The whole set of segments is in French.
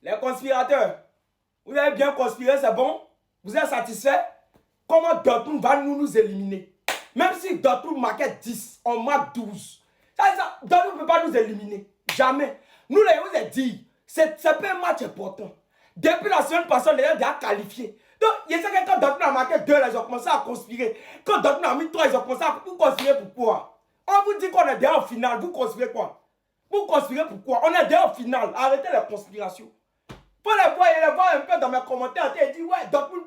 Les conspirateurs, vous avez bien conspiré, c'est bon? Vous êtes satisfait? Comment Dortmund va nous éliminer? Même si Dortmund marquait 10, on marque 12. Dortmund ne peut pas nous éliminer. Jamais. Nous, les vous avez dit, c'est pas un match important. Depuis la semaine passée, les gens ont déjà qualifié. Donc, il y a que quand Dortmund a marqué 2, ils ont commencé à conspirer. Quand Dortmund a mis 3, ils ont commencé à conspirer pourquoi? On vous dit qu'on est déjà en finale, vous conspirez quoi? Vous conspirez pourquoi? On est déjà en finale. Arrêtez les conspirations. Pour les voir un peu dans mes commentaires, ils disent ouais, Dortmund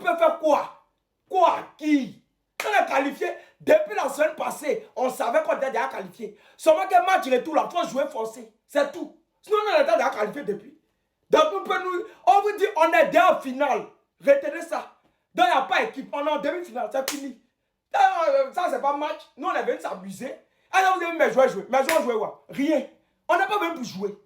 peut faire quoi? Quoi? Qui? On est qualifié. Depuis la semaine passée, on savait qu'on était déjà qualifié. Seulement que match retour, là, il faut jouer forcé. C'est tout. Sinon, on était déjà qualifié depuis. Dortmund peut nous. On vous dit, on est déjà en finale. Retenez ça. Donc, il n'y a pas équipe. On est en demi-finale. C'est fini. Ça, c'est pas match. Nous, on est venu s'amuser. Alors, vous avez mes joueurs jouer. Mes joueurs jouer quoi? Rien. On n'est pas venu pour jouer.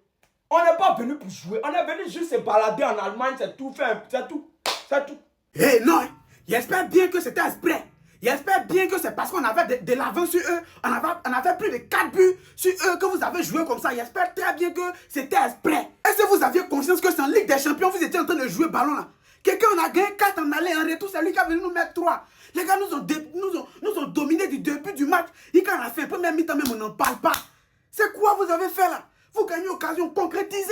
On n'est pas venu pour jouer. On est venu juste se balader en Allemagne. C'est tout. C'est tout. C'est tout. Eh non, j'espère bien que c'était exprès. J'espère bien que c'est parce qu'on avait de l'avance sur eux. On avait plus de 4 buts sur eux que vous avez joué comme ça. J'espère très bien que c'était exprès. Est-ce que vous aviez conscience que c'est en Ligue des Champions, vous étiez en train de jouer ballon là? Quelqu'un a gagné 4 en aller, en retour, c'est lui qui a venu nous mettre 3. Les gars nous ont dominé du début du match. Et quand on a fait un premier mi-temps, même on n'en parle pas. C'est quoi vous avez fait là? Vous gagnez l'occasion, concrétisez.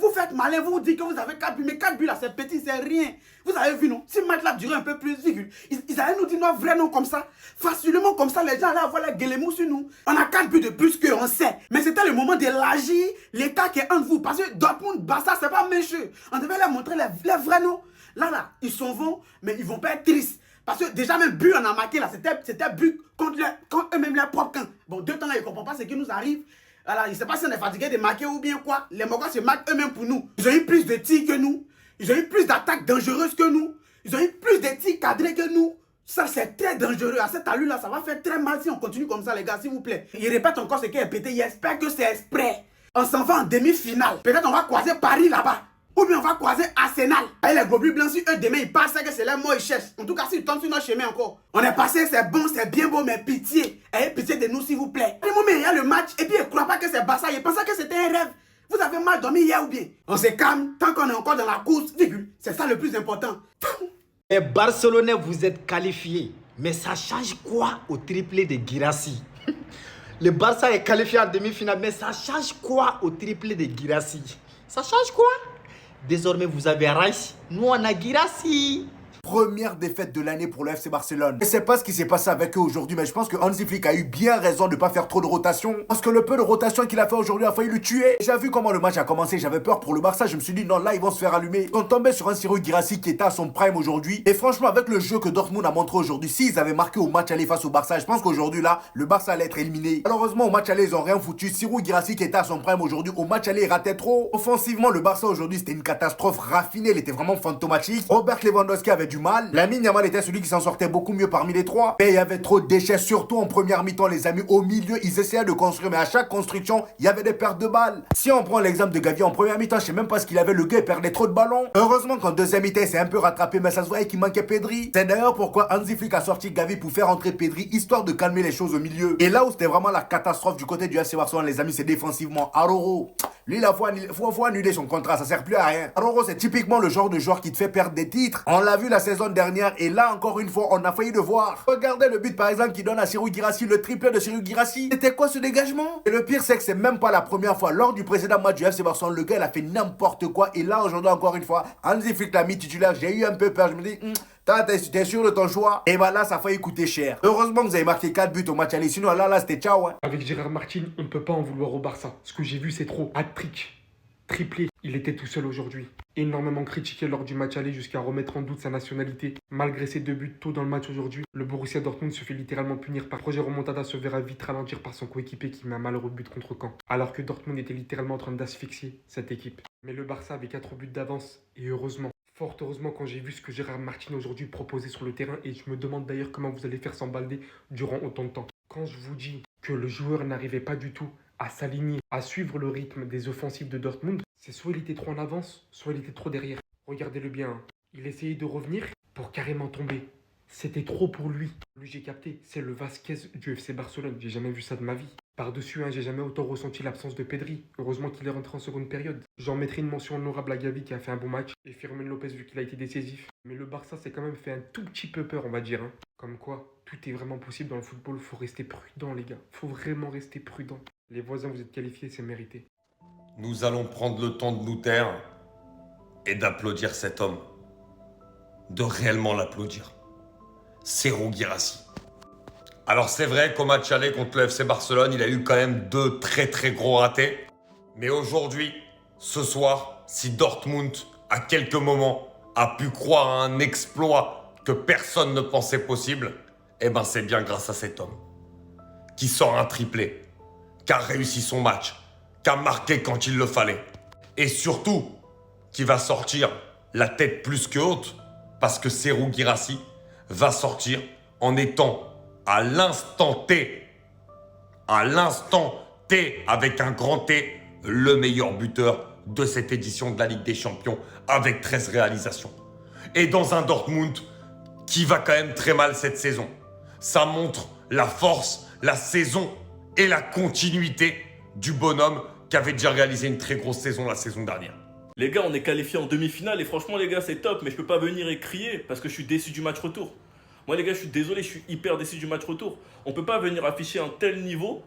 Vous faites malin, vous dites que vous avez 4 buts, mais 4 buts là, c'est petit, c'est rien. Vous avez vu, non? Si le match là durait un peu plus, ils allaient nous dire nos vrais noms comme ça. Facilement comme ça, les gens allaient avoir la gueulemou sur nous. On a 4 buts de plus qu'on sait. Mais c'était le moment d'élargir l'état qui est entre vous. Parce que Dortmund, Barça, c'est pas méchant. On devait leur montrer les vrais noms. Là, ils s'en vont, mais ils vont pas être tristes. Parce que déjà même but on a marqué là, c'était but contre eux-mêmes leur propre camp. Bon, 2 temps là, ils ne comprennent pas ce qui nous arrive. Alors, il ne sait pas si on est fatigué de marquer ou bien quoi. Les Mogos se marquent eux-mêmes pour nous. Ils ont eu plus de tirs que nous. Ils ont eu plus d'attaques dangereuses que nous. Ils ont eu plus de tirs cadrés que nous. Ça, c'est très dangereux. À cette allure-là, ça va faire très mal si on continue comme ça, les gars, s'il vous plaît. Il répète encore ce qui est pété. J'espère que c'est exprès. On s'en va en demi-finale. Peut-être on va croiser Paris là-bas. Ou bien on va croiser Arsenal. Et les globules blancs, si eux demain ils passent, c'est que c'est là moi ils cherchent. En tout cas, s'ils tombent sur notre chemin encore. On est passé, c'est bon, c'est bien beau, mais pitié. Ayez pitié de nous, s'il vous plaît. À un moment, il y a le match, et puis ils ne croient pas que c'est Barça. Ils pensaient que c'était un rêve. Vous avez mal dormi hier ou bien? On se calme tant qu'on est encore dans la course, virgule. C'est ça le plus important. Les Barcelonais, vous êtes qualifiés. Mais ça change quoi au triplé de Guirassy? Le Barça est qualifié en demi-finale, mais ça change quoi au triplé de Guirassy? Ça change quoi? Désormais, vous avez Rice, nous on a Guirassy. Première défaite de l'année pour le FC Barcelone. Je sais pas ce qui s'est passé avec eux aujourd'hui, mais je pense que Hansi Flick a eu bien raison de ne pas faire trop de rotation. Parce que le peu de rotation qu'il a fait aujourd'hui a failli le tuer. J'ai vu comment le match a commencé, j'avais peur pour le Barça. Je me suis dit non, là ils vont se faire allumer. Ils sont tombés sur un Serhou Guirassy qui était à son prime aujourd'hui. Et franchement, avec le jeu que Dortmund a montré aujourd'hui, s'ils avaient marqué au match aller face au Barça, je pense qu'aujourd'hui là, le Barça allait être éliminé. Malheureusement, au match aller, ils ont rien foutu. Serhou Guirassy qui était à son prime aujourd'hui, au match aller, il ratait trop. Offensivement, le Barça aujourd'hui, c'était une catastrophe raffinée. Il était vraiment fantomatique. Robert Lewandowski avait du mal. Lamine Yamal était celui qui s'en sortait beaucoup mieux parmi les trois. Mais il y avait trop de déchets, surtout en première mi-temps, les amis. Au milieu, ils essayaient de construire, mais à chaque construction, il y avait des pertes de balles. Si on prend l'exemple de Gavi en première mi-temps, je sais même pas ce qu'il avait. Le gars, il perdait trop de ballons. Heureusement qu'en deuxième mi-temps, il s'est un peu rattrapé, mais ça se voyait qu'il manquait Pedri. C'est d'ailleurs pourquoi Hansi Flick a sorti Gavi pour faire entrer Pedri, histoire de calmer les choses au milieu. Et là où c'était vraiment la catastrophe du côté du FC Barcelone, les amis, c'est défensivement. Aroro, lui, il faut annuler son contrat, ça sert plus à rien. Aroro, c'est typiquement le genre de joueur qui te fait perdre des titres. On l'a vu la saison dernière, et là, encore une fois, on a failli le voir. Regardez le but, par exemple, qui donne à Serhou Guirassy, le triplé de Serhou Guirassy. C'était quoi ce dégagement? Et le pire, c'est que c'est même pas la première fois. Lors du précédent match du FC Barcelone, le gars, il a fait n'importe quoi. Et là, aujourd'hui, encore une fois, Hansi Flick l'a mis titulaire. J'ai eu un peu peur. Je me dis, t'es sûr de ton choix? Et bah là, ça a failli coûter cher. Heureusement que vous avez marqué 4 buts au match aller. Sinon, là, c'était ciao. Hein. Avec Gérard Martin, on ne peut pas en vouloir au Barça. Ce que j'ai vu, c'est trop. Hat-trick, triplé. Il était tout seul aujourd'hui. Énormément critiqué lors du match aller jusqu'à remettre en doute sa nationalité. Malgré ses 2 buts tôt dans le match aujourd'hui, le Borussia Dortmund se fait littéralement punir par Roger Remontada, se verra vite ralentir par son coéquipier qui met un malheureux but contre Caen. Alors que Dortmund était littéralement en train d'asphyxier cette équipe. Mais le Barça avait 4 buts d'avance et heureusement. Fort heureusement quand j'ai vu ce que Gérard Martin aujourd'hui proposait sur le terrain et je me demande d'ailleurs comment vous allez faire sans Baldé durant autant de temps. Quand je vous dis que le joueur n'arrivait pas du tout à s'aligner, à suivre le rythme des offensives de Dortmund, c'est soit il était trop en avance, soit il était trop derrière. Regardez-le bien, hein. Il essayait de revenir pour carrément tomber. C'était trop pour lui. Lui j'ai capté, c'est le Vasquez du FC Barcelone, j'ai jamais vu ça de ma vie. Par-dessus, hein, j'ai jamais autant ressenti l'absence de Pedri. Heureusement qu'il est rentré en seconde période. J'en mettrai une mention honorable à Gavi qui a fait un bon match et Firmino Lopez vu qu'il a été décisif. Mais le Barça s'est quand même fait un tout petit peu peur, on va dire. Hein. Comme quoi, tout est vraiment possible dans le football. Faut rester prudent, les gars. Faut vraiment rester prudent. Les voisins, vous êtes qualifiés, c'est mérité. Nous allons prendre le temps de nous taire et d'applaudir cet homme. De réellement l'applaudir. Serhou Guirassy. Alors c'est vrai qu'au match aller contre le FC Barcelone, il a eu quand même 2 très très gros ratés. Mais aujourd'hui, ce soir, si Dortmund, à quelques moments, a pu croire à un exploit que personne ne pensait possible, eh ben c'est bien grâce à cet homme. Qui sort un triplé, qui a réussi son match, qui a marqué quand il le fallait. Et surtout, qui va sortir la tête plus que haute, parce que Serhou Guirassy va sortir en étant à l'instant T, avec un grand T, le meilleur buteur de cette édition de la Ligue des Champions, avec 13 réalisations. Et dans un Dortmund qui va quand même très mal cette saison. Ça montre la force, la saison et la continuité du bonhomme qui avait déjà réalisé une très grosse saison la saison dernière. Les gars, on est qualifiés en demi-finale et franchement les gars c'est top, mais je peux pas venir et crier parce que je suis déçu du match retour. Moi les gars, je suis désolé, je suis hyper déçu du match retour. On peut pas venir afficher un tel niveau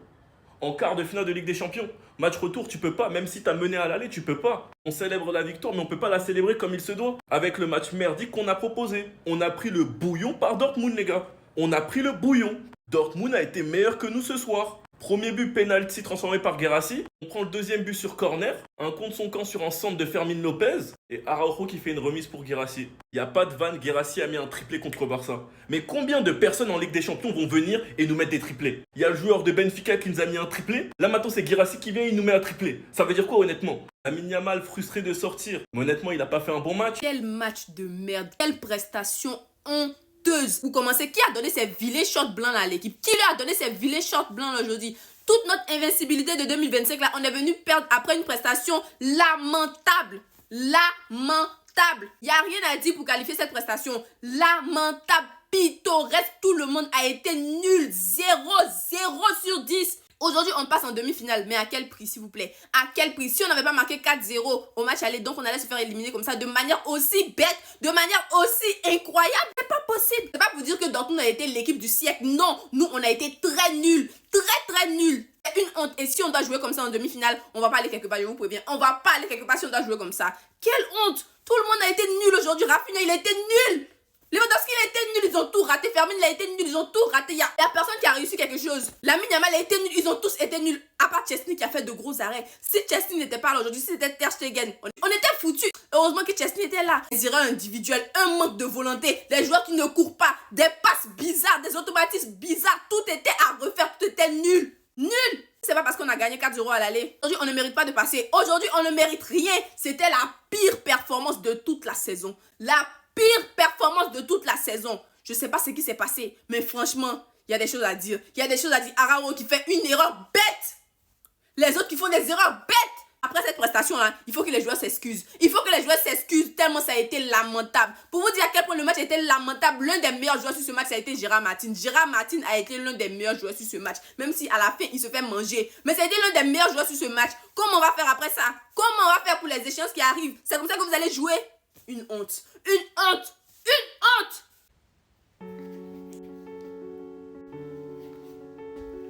en quart de finale de Ligue des Champions. Match retour, tu peux pas, même si t'as mené à l'aller, tu peux pas. On célèbre la victoire, mais on peut pas la célébrer comme il se doit. Avec le match merdique qu'on a proposé. On a pris le bouillon par Dortmund les gars. On a pris le bouillon. Dortmund a été meilleur que nous ce soir. Premier but penalty transformé par Guirassy. On prend le deuxième but sur corner. Un contre son camp sur un centre de Fermin Lopez. Et Araujo qui fait une remise pour Guirassy. Il n'y a pas de vanne, Guirassy a mis un triplé contre Barça. Mais combien de personnes en Ligue des Champions vont venir et nous mettre des triplés? Il y a le joueur de Benfica qui nous a mis un triplé. Là maintenant c'est Guirassy qui vient et il nous met un triplé. Ça veut dire quoi honnêtement? Lamine Yamal frustré de sortir. Mais honnêtement il n'a pas fait un bon match. Quel match de merde. Quelle prestation honteuse. Vous commencez, qui a donné ces vilets shorts blancs là à l'équipe? Qui leur a donné ces vilets shorts blancs là aujourd'hui? Toute notre invincibilité de 2025 là, on est venu perdre après une prestation lamentable. Lamentable. Il n'y a rien à dire pour qualifier cette prestation. Lamentable, pittoresque. Tout le monde a été nul. 0 sur 10. Aujourd'hui, on passe en demi-finale. Mais à quel prix, s'il vous plaît? À quel prix? Si on n'avait pas marqué 4-0 au match aller, donc on allait se faire éliminer comme ça de manière aussi bête, de manière aussi incroyable. C'est pas possible. C'est pas pour dire que Dortmund a été l'équipe du siècle. Non, nous, on a été très nuls. Très nuls. C'est une honte. Et si on doit jouer comme ça en demi-finale, on va pas aller quelque part, je vous préviens. On va pas aller quelque part si on doit jouer comme ça. Quelle honte. Tout le monde a été nul aujourd'hui. Rafinha, il a été nul. Lewandowski, il a été nul, ils ont tout raté. Fermin, il a été nul, ils ont tout raté. Il y a personne qui a réussi quelque chose. Lamine Yamal a été nul, ils ont tous été nuls. À part Chesney qui a fait de gros arrêts. Si Chesney n'était pas là aujourd'hui, si c'était Ter Stegen, on était foutus. Heureusement que Chesney était là. Les erreurs individuelles, un manque de volonté, les joueurs qui ne courent pas, des passes bizarres, des automatismes bizarres. Tout était à refaire, tout était nul. Nul. C'est pas parce qu'on a gagné 4-0 à l'aller. Aujourd'hui, on ne mérite pas de passer. Aujourd'hui, on ne mérite rien. C'était la pire performance de toute la saison. La pire performance de toute la saison. Je sais pas ce qui s'est passé, mais franchement, il y a des choses à dire. Il y a des choses à dire. Araujo qui fait une erreur bête. Les autres qui font des erreurs bêtes. Après cette prestation-là, il faut que les joueurs s'excusent. Il faut que les joueurs s'excusent tellement ça a été lamentable. Pour vous dire à quel point le match a été lamentable, l'un des meilleurs joueurs sur ce match, ça a été Gérard Martin. Gérard Martin a été l'un des meilleurs joueurs sur ce match. Même si à la fin, il se fait manger. Mais ça a été l'un des meilleurs joueurs sur ce match. Comment on va faire après ça? Comment on va faire pour les échéances qui arrivent? C'est comme ça que vous allez jouer? Une honte. Une honte. Une honte.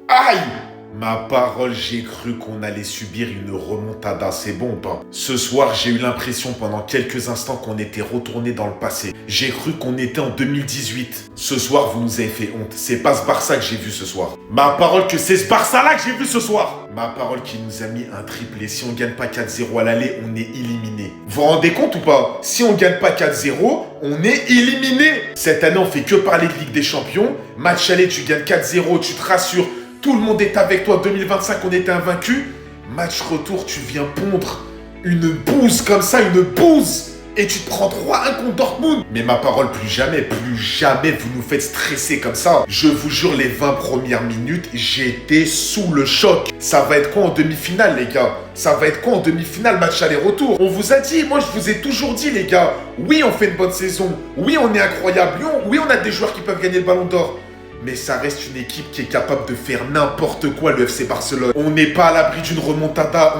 Aïe! Ma parole, j'ai cru qu'on allait subir une remontada, c'est bon ou pas? Ce soir, j'ai eu l'impression pendant quelques instants qu'on était retourné dans le passé. J'ai cru qu'on était en 2018. Ce soir, vous nous avez fait honte. C'est pas ce Barça que j'ai vu ce soir. Ma parole que c'est ce Barça-là que j'ai vu ce soir. Ma parole qui nous a mis un triplé. Si on gagne pas 4-0 à l'aller, on est éliminé. Vous vous rendez compte ou pas? Si on gagne pas 4-0, on est éliminé. Cette année, on fait que parler de Ligue des Champions. Match aller, tu gagnes 4-0, tu te rassures. Tout le monde est avec toi. 2025, on était invaincu. Match retour, tu viens pondre une bouse comme ça, une bouse. Et tu te prends 3-1 contre Dortmund. Mais ma parole, plus jamais vous nous faites stresser comme ça. Je vous jure, les 20 premières minutes, j'étais sous le choc. Ça va être quoi en demi-finale, les gars? Ça va être quoi en demi-finale, match aller-retour? On vous a dit, moi je vous ai toujours dit, les gars. Oui, on fait une bonne saison. Oui, on est incroyable. Oui, on a des joueurs qui peuvent gagner le ballon d'or. Mais ça reste une équipe qui est capable de faire n'importe quoi, le FC Barcelone. On n'est pas à l'abri d'une remontada.